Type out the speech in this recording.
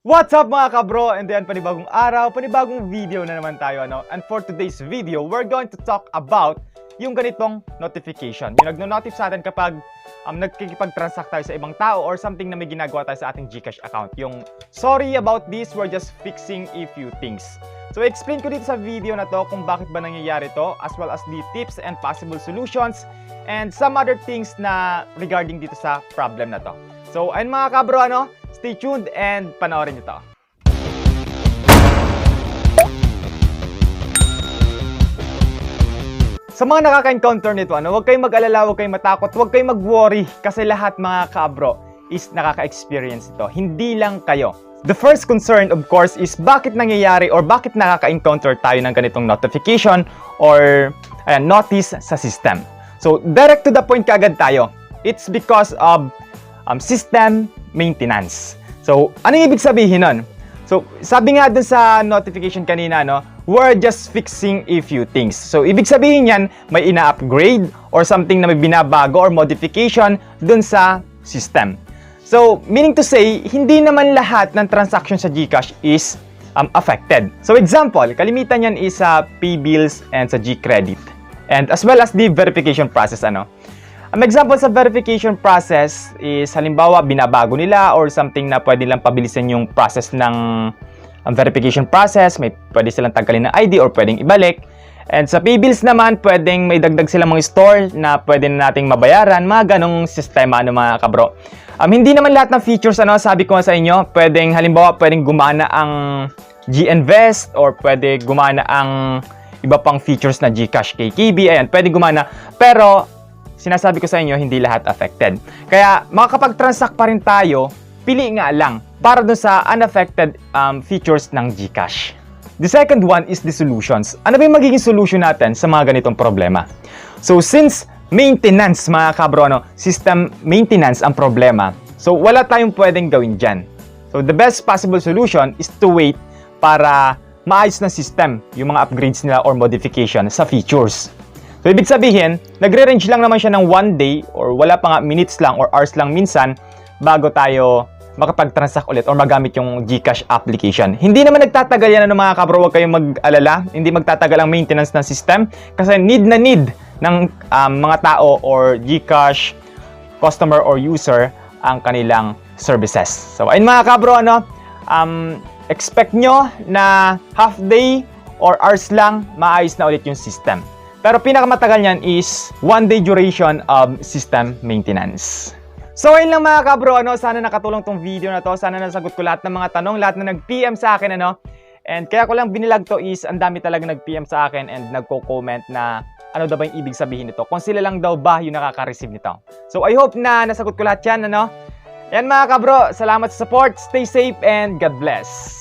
What's up mga kabro? And then panibagong araw, panibagong video na naman tayo, ano? And for today's video, we're going to talk about yung ganitong notification. Yung nagno-notif sa atin kapag nagkikipag-transact tayo sa ibang tao or something na may ginagawa tayo sa ating Gcash account. Yung, sorry about this, we're just fixing a few things. So, explain ko dito sa video na to kung bakit ba nangyayari to, as well as the tips and possible solutions, and some other things na regarding dito sa problem na to. So, ayun mga kabro, ano? Stay tuned and panoorin nyo to. Sa mga nakaka-encounter nito, ano, huwag kayong mag-alala, huwag kayong matakot, huwag kayong mag-worry kasi lahat mga kabro is nakaka-experience ito. Hindi lang kayo. The first concern, of course, is bakit nangyayari or bakit nakaka-encounter tayo ng ganitong notification or notice sa system. So, direct to the point kaagad tayo. It's because of system maintenance. So, ano yung ibig sabihin nun? So, sabi nga dun sa notification kanina, no, we're just fixing a few things. So, ibig sabihin yan, may ina-upgrade or something na may binabago or modification dun sa system. So, meaning to say, hindi naman lahat ng transaction sa Gcash is affected. So, example, kalimitan yan is sa pay bills and sa Gcredit. And as well as the verification process, ano. Ang example sa verification process is halimbawa binabago nila or something na pwede lang pabilisan yung process ng verification process, pwede silang tanggalin ng ID or pwedeng ibalik. And sa pay bills naman, pwedeng may dagdag silang mga store na pwede na nating mabayaran, mga ganong sistema, ano mga kabro. Hindi naman lahat ng features, ano, sabi ko sa inyo, pwedeng halimbawa pwedeng gumana ang G-Invest or pwede gumana ang iba pang features na Gcash KKB, ayan, pwede gumana, pero sinasabi ko sa inyo, hindi lahat affected. Kaya makakapag-transact pa rin tayo, pili nga lang para dun sa unaffected features ng Gcash. The second one is the solutions. Ano ba yung magiging solution natin sa mga ganitong problema? So since maintenance, mga kabro, ano, system maintenance ang problema, so wala tayong pwedeng gawin dyan. So the best possible solution is to wait para maayos ng system yung mga upgrades nila or modification sa features. So, ibig sabihin, nagre-range lang naman siya ng 1 day or wala pa nga minutes lang or hours lang minsan bago tayo makapag-transact ulit or magamit yung Gcash application. Hindi naman nagtatagal yan, ano mga kabro, huwag kayong mag-alala. Hindi magtatagal ang maintenance ng system kasi need ng mga tao or Gcash customer or user ang kanilang services. So, ayun mga kabro, ano, expect nyo na half day or hours lang maayos na ulit yung system. Pero pinakamatagal niyan is 1 day duration of system maintenance. So ayun lang mga kabro, ano, sana nakatulong tong video na to. Sana nasagot ko lahat ng mga tanong, lahat na nag-PM sa akin, ano. And kaya ko lang binilag to is ang dami talaga nag-PM sa akin and nagko-comment na ano daw ba yung ibig sabihin nito. Kung sila lang daw ba yung nakaka-receive nito. So I hope na nasagot ko lahat yan, ano. Yan mga kabro, salamat sa support, stay safe and God bless.